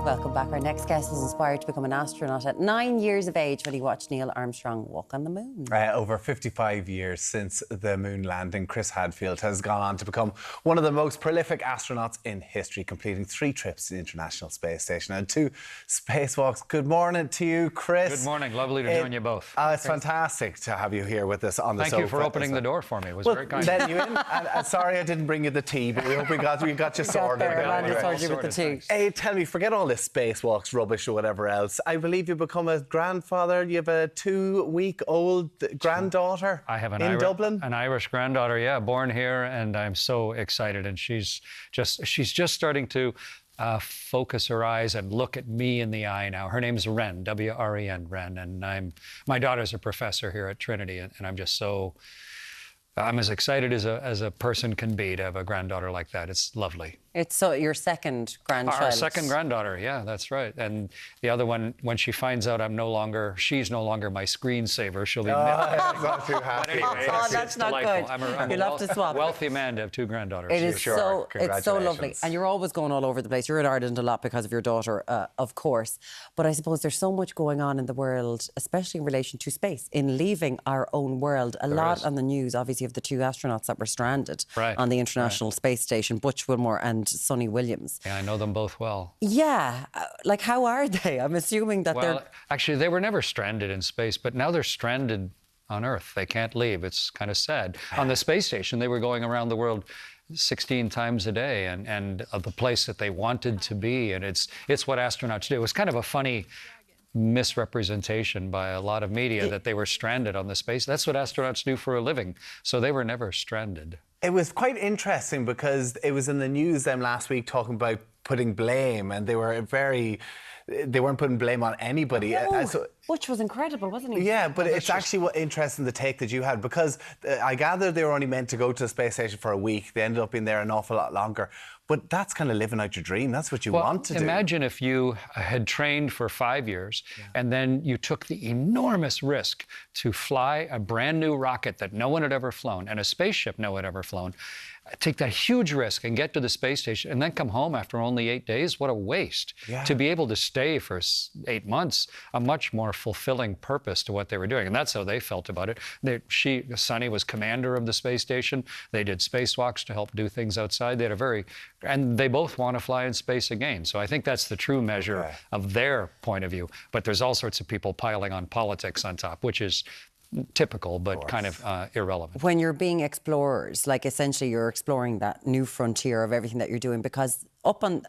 Welcome back. Our next guest was inspired to become an astronaut at 9 years of age when he watched Neil Armstrong walk on the moon. Over 55 years since the moon landing, Chris Hadfield has gone on to become one of the most prolific astronauts in history, completing 3 trips to the International Space Station and 2 spacewalks. Good morning to you, Chris. Good morning. Lovely to join you both. It's fantastic to have you here with us on the sofa. Thank you for opening the door for me. It was very kind. Letting you in. And sorry I didn't bring you the tea, but we hope we got you sorted. With the tea. Hey, tell me, forget all this spacewalks rubbish or whatever else. I believe you become a grandfather. You have a 2-week-old granddaughter. I have in Dublin. An Irish granddaughter, yeah, born here, and I'm so excited. And she's just starting to focus her eyes and look at me in the eye now. Her name's Wren, W-R-E-N, Wren, and my daughter's a professor here at Trinity, and I'm as excited as a person can be to have a granddaughter like that. It's lovely. It's your second grandchild. Our second granddaughter, yeah, that's right. And the other one, when she finds out she's no longer my screensaver, she'll be not too happy. Anyway, that's not delightful. Good. I'm You'll have to swap. Wealthy man to have 2 granddaughters. It is it's so lovely. And you're always going all over the place. You're in Ireland a lot because of your daughter, of course. But I suppose there's so much going on in the world, especially in relation to space, in leaving our own world. A lot on the news, obviously, of the 2 astronauts that were stranded on the International Space Station, Butch Wilmore and Sonny Williams. Yeah, I know them both well. Yeah. Like, how are they? I'm assuming that they're... Well, actually, they were never stranded in space, but now they're stranded on Earth. They can't leave. It's kind of sad. On the space station, they were going around the world 16 times a day and of the place that they wanted to be, and it's what astronauts do. It was kind of a funny misrepresentation by a lot of media that they were stranded on the space. That's what astronauts do for a living. So they were never stranded. It was quite interesting because it was in the news last week talking about putting blame, and they weren't putting blame on anybody. Butch was incredible, wasn't he? Yeah, but it's actually interesting the take that you had, because I gather they were only meant to go to the space station for a week. They ended up being there an awful lot longer. But that's kind of living out your dream. That's what you want to do. Imagine if you had trained for 5 years and then you took the enormous risk to fly a brand new rocket that no one had ever flown and a spaceship no one had ever flown. Take that huge risk and get to the space station and then come home after only 8 days. What a waste. Yeah. To be able to stay for 8 months, a much more fulfilling purpose to what they were doing. And that's how they felt about it. Sonny was commander of the space station. They did spacewalks to help do things outside. They had and they both want to fly in space again. So I think that's the true measure of their point of view. But there's all sorts of people piling on politics on top, which is typical, but kind of irrelevant. When you're being explorers, like essentially you're exploring that new frontier of everything that you're doing, because up on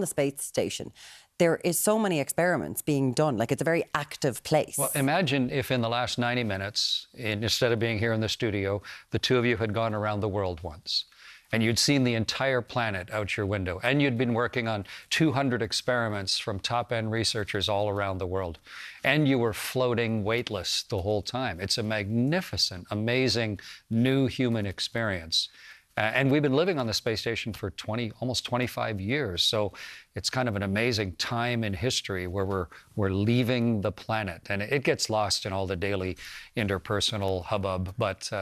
the space station, there is so many experiments being done. Like, it's a very active place. Well, imagine if in the last 90 minutes, instead of being here in the studio, the 2 of you had gone around the world once. And you'd seen the entire planet out your window. And you'd been working on 200 experiments from top-end researchers all around the world. And you were floating weightless the whole time. It's a magnificent, amazing, new human experience. And we've been living on the space station for almost 25 years. So it's kind of an amazing time in history where we're leaving the planet. And it gets lost in all the daily interpersonal hubbub, but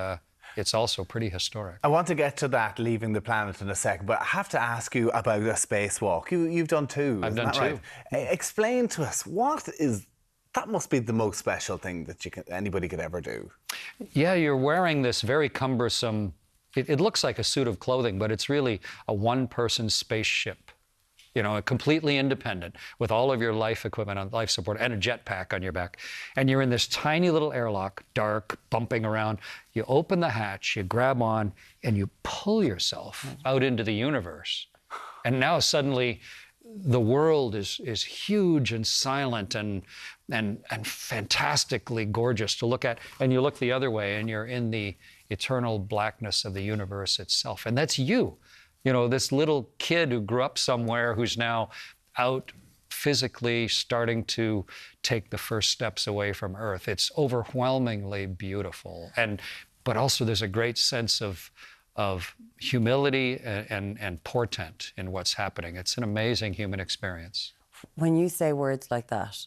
it's also pretty historic. I want to get to that, leaving the planet, in a second, but I have to ask you about a spacewalk. You've done 2. I've done 2. Right? Explain to us, that must be the most special thing that anybody could ever do. Yeah, you're wearing this very cumbersome, it looks like a suit of clothing, but it's really a one-person spaceship. You know, completely independent, with all of your life equipment on life support and a jetpack on your back. And you're in this tiny little airlock, dark, bumping around. You open the hatch, you grab on, and you pull yourself out into the universe. And now suddenly the world is huge and silent and fantastically gorgeous to look at. And you look the other way and you're in the eternal blackness of the universe itself. And that's you. You know, this little kid who grew up somewhere who's now out physically starting to take the first steps away from Earth. It's overwhelmingly beautiful. But also there's a great sense of humility and portent in what's happening. It's an amazing human experience. When you say words like that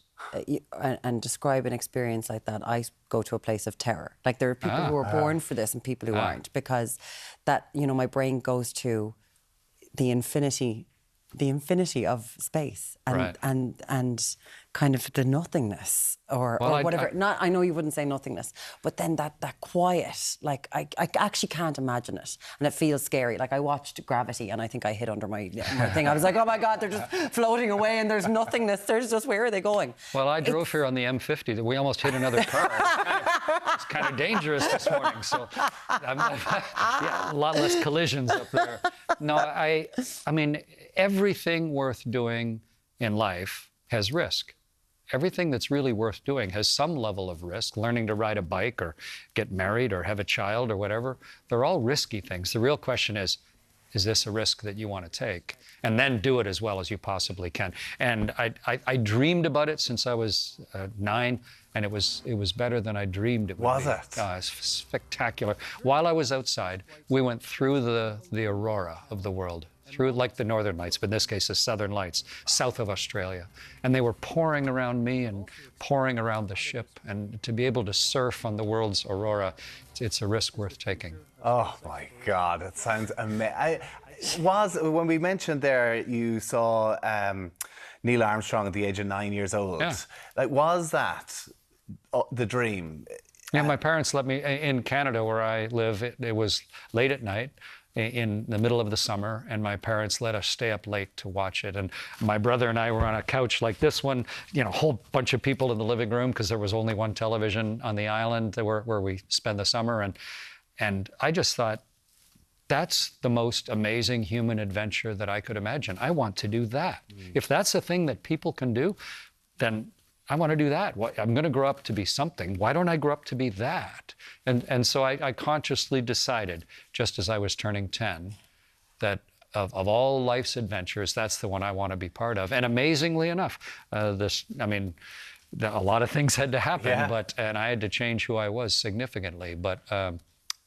and describe an experience like that, I go to a place of terror. Like, there are people who are born for this and people who aren't, because that, my brain goes to the infinity the infinity of space and Right. and kind of the nothingness or whatever. I know you wouldn't say nothingness, but then that quiet, like I actually can't imagine it, and it feels scary. Like I watched Gravity, and I think I hid under my thing. I was like, oh my God, they're just floating away, and there's nothingness. There's just, where are they going? Well, I drove here on the M50. We almost hit another car. It's kind of dangerous this morning, so yeah, a lot less collisions up there. No, I mean, everything worth doing in life has risk. Everything that's really worth doing has some level of risk. Learning to ride a bike or get married or have a child or whatever, they're all risky things. The real question is this a risk that you want to take? And then do it as well as you possibly can. And I dreamed about it since I was 9, and it was better than I dreamed it would be. Was it? It's spectacular. While I was outside, we went through the aurora of the world, through like the northern lights, but in this case the southern lights, south of Australia. And they were pouring around me and pouring around the ship. And to be able to surf on the world's aurora, it's a risk worth taking. Oh my God, it sounds amazing. When we mentioned there, you saw Neil Armstrong at the age of 9 years old. Yeah. Like, was that the dream? Yeah, my parents let me, in Canada where I live, it was late at night in the middle of the summer, and my parents let us stay up late to watch it. And my brother and I were on a couch like this one, you know, a whole bunch of people in the living room because there was only one television on the island where we spend the summer. And I just thought, that's the most amazing human adventure that I could imagine. I want to do that. If that's a thing that people can do, then I want to do that. I'm going to grow up to be something. Why don't I grow up to be that? And so I consciously decided, just as I was turning 10, that of all life's adventures, that's the one I want to be part of. And amazingly enough, a lot of things had to happen, Yeah. and I had to change who I was significantly. But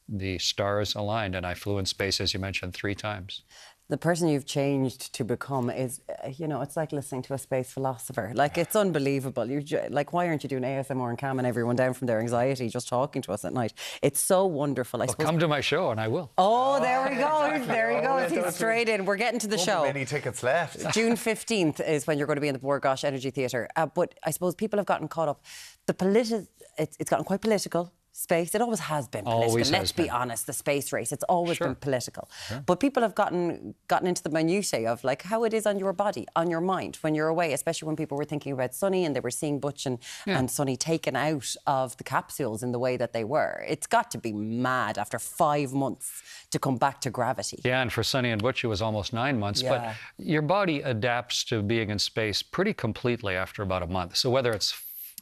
the stars aligned, and I flew in space, as you mentioned, 3 times. The person you've changed to become is, you know, it's like listening to a space philosopher. Like, it's unbelievable. Like, why aren't you doing ASMR and calming everyone down from their anxiety just talking to us at night? It's so wonderful. I suppose. Come to my show, and I will. Oh, there we go. There he goes. He's straight in. We're getting to the show. Many tickets left. June 15th is when you're going to be in the Borgosh Energy Theatre. But I suppose people have gotten caught up. It's gotten quite political. Space, it always has been political. Always Let's has be been. honest, the space race, it's always Sure. been political. But people have gotten into the minutiae of like how it is on your body, on your mind when you're away, especially when people were thinking about Sonny and they were seeing Butch and Sonny taken out of the capsules in the way that they were. It's got to be mad after 5 months to come back to gravity. Yeah, and for Sonny and Butch, it was almost 9 months. Yeah. But your body adapts to being in space pretty completely after about a month. So whether it's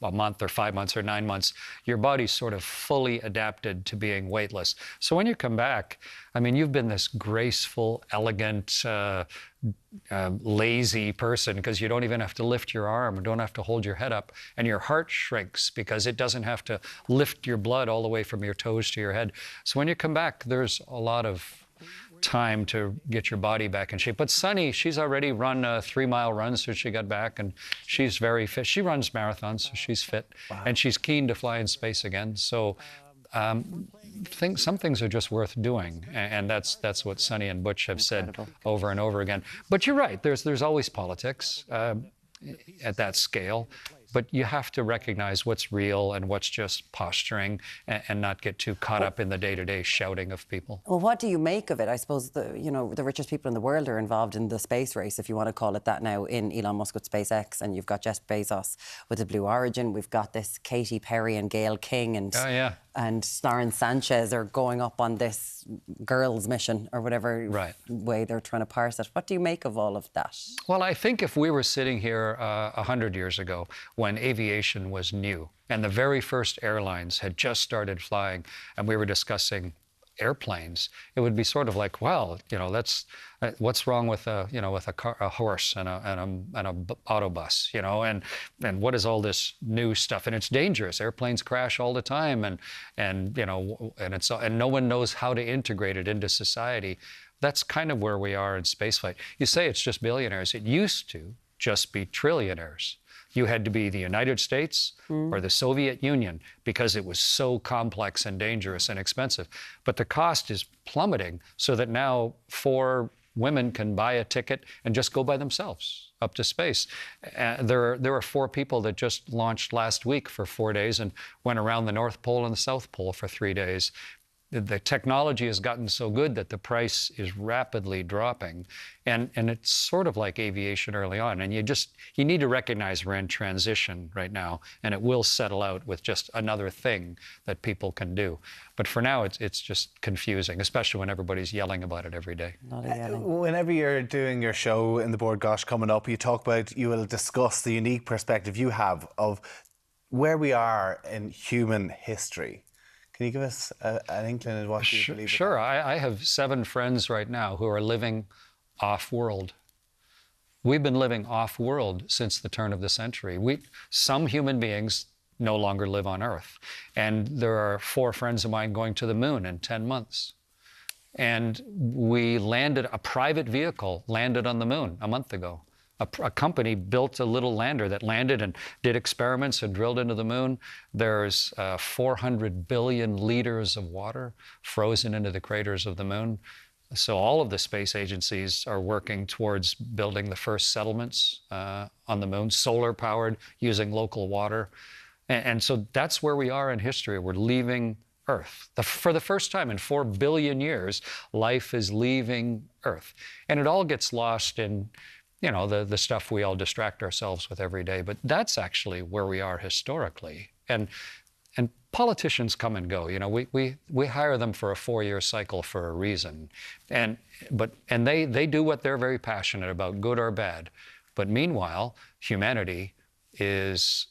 a month or 5 months or 9 months, your body's sort of fully adapted to being weightless. So when you come back, I mean, you've been this graceful, elegant, lazy person because you don't even have to lift your arm, or don't have to hold your head up, and your heart shrinks because it doesn't have to lift your blood all the way from your toes to your head. So when you come back, there's a lot of time to get your body back in shape. But Sunny, she's already run a 3-mile run since she got back, and she's very fit. She runs marathons, so she's fit. Wow. And she's keen to fly in space again. So some things are just worth doing, and that's what Sonny and Butch have said over and over again. But you're right, there's always politics at that scale. But you have to recognize what's real and what's just posturing, and not get too caught up in the day-to-day shouting of people. Well, what do you make of it? I suppose the richest people in the world are involved in the space race, if you want to call it that now, in Elon Musk with SpaceX, and you've got Jeff Bezos with the Blue Origin. We've got this Katy Perry and Gayle King and Lauren Sanchez are going up on this girls' mission or whatever way they're trying to parse it. What do you make of all of that? Well, I think if we were sitting here 100 years ago, when aviation was new and the very first airlines had just started flying, and we were discussing airplanes, it would be sort of like, well, you know, that's what's wrong with a horse and a autobus, you know, and what is all this new stuff? And it's dangerous. Airplanes crash all the time, and you know, and no one knows how to integrate it into society. That's kind of where we are in spaceflight. You say it's just billionaires. It used to just be trillionaires. You had to be the United States or the Soviet Union because it was so complex and dangerous and expensive. But the cost is plummeting so that now 4 women can buy a ticket and just go by themselves up to space. There are 4 people that just launched last week for 4 days and went around the North Pole and the South Pole for 3 days. The technology has gotten so good that the price is rapidly dropping. And it's sort of like aviation early on. And you need to recognize we're in transition right now, and it will settle out with just another thing that people can do. But for now, it's just confusing, especially when everybody's yelling about it every day. Whenever you're doing your show in the Board Gosh coming up, you will discuss the unique perspective you have of where we are in human history. Can you give us an inkling of what you believe? Sure. I have 7 friends right now who are living off-world. We've been living off-world since the turn of the century. Some human beings no longer live on Earth. And there are 4 friends of mine going to the moon in 10 months. And a private vehicle landed on the moon a month ago. A company built a little lander that landed and did experiments and drilled into the moon. There's 400 billion liters of water frozen into the craters of the moon. So all of the space agencies are working towards building the first settlements on the moon, solar-powered, using local water. And so that's where we are in history. We're leaving Earth. For the first time in 4 billion years, life is leaving Earth. And it all gets lost in the stuff we all distract ourselves with every day. But that's actually where we are historically. And politicians come and go. We hire them for a 4-year cycle for a reason. And they do what they're very passionate about, good or bad. But meanwhile, humanity is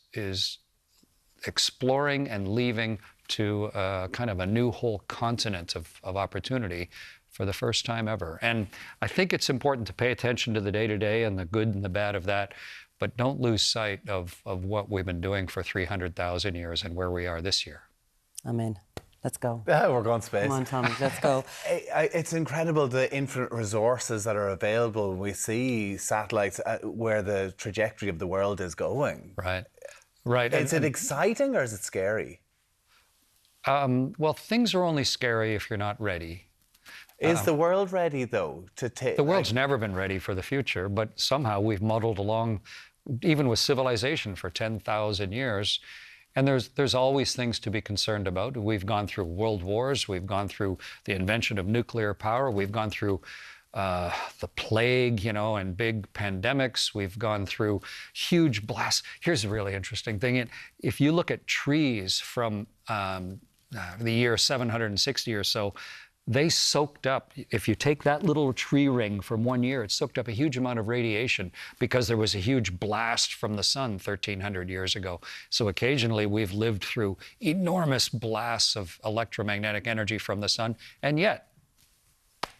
exploring and leaving to kind of a new whole continent of opportunity for the first time ever. And I think it's important to pay attention to the day-to-day and the good and the bad of that, but don't lose sight of what we've been doing for 300,000 years and where we are this year. Amen. Let's go. We're going to space. Come on, Tommy, let's go. It's incredible the infinite resources that are available. We see satellites where the trajectory of the world is going. Right. Is it exciting or is it scary? Well, things are only scary if you're not ready. Is the world ready, though, to take... The world's never been ready for the future, but somehow we've muddled along, even with civilization, for 10,000 years. And there's always things to be concerned about. We've gone through world wars. We've gone through the invention of nuclear power. We've gone through the plague, and big pandemics. We've gone through huge blasts. Here's a really interesting thing. If you look at trees from the year 760 or so, they soaked up, if you take that little tree ring from 1 year, it soaked up a huge amount of radiation because there was a huge blast from the sun 1,300 years ago. So occasionally we've lived through enormous blasts of electromagnetic energy from the sun, and yet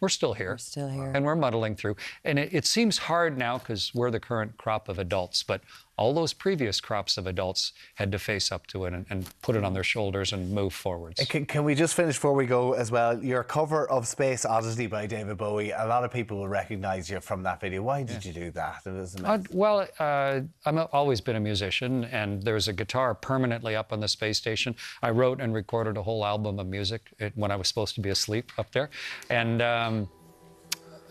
we're still here. We're still here. And we're muddling through. And it seems hard now because we're the current crop of adults, but all those previous crops of adults had to face up to it and put it on their shoulders and move forwards. Can we just finish before we go as well? Your cover of Space Oddity by David Bowie, a lot of people will recognise you from that video. Why did you do that? It was I've always been a musician, and there's a guitar permanently up on the space station. I wrote and recorded a whole album of music when I was supposed to be asleep up there. And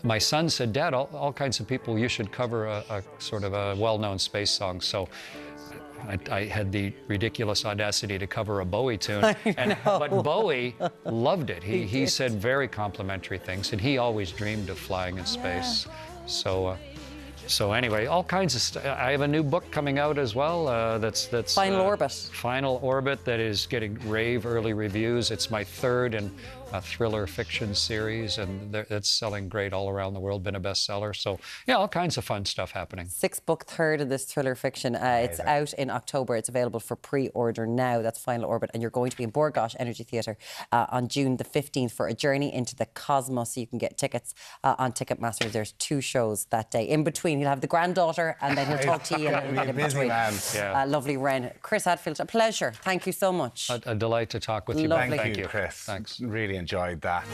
my son said, "Dad, all kinds of people, you should cover a sort of a well-known space song." So I had the ridiculous audacity to cover a Bowie tune. But Bowie loved it. He said very complimentary things, and he always dreamed of flying in space. So anyway, all kinds of stuff. I have a new book coming out as well. That's Final Orbit. Final Orbit, that is getting rave early reviews. It's my 3rd in a thriller fiction series, and it's selling great all around the world. Been a bestseller. So yeah, all kinds of fun stuff happening. 6-book 3rd in this thriller fiction. It's out in October. It's available for pre-order now. That's Final Orbit, and you're going to be in Bord Gáis Energy Theatre on June the 15th for a journey into the cosmos. So you can get tickets on Ticketmaster. There's 2 shows that day. In between, he'll have the granddaughter, and then he'll talk to you. And a busy man. Lovely Ren. Chris Hadfield, a pleasure. Thank you so much. A delight to talk with you. Lovely. Thank you, Chris. Thanks. Really enjoyed that.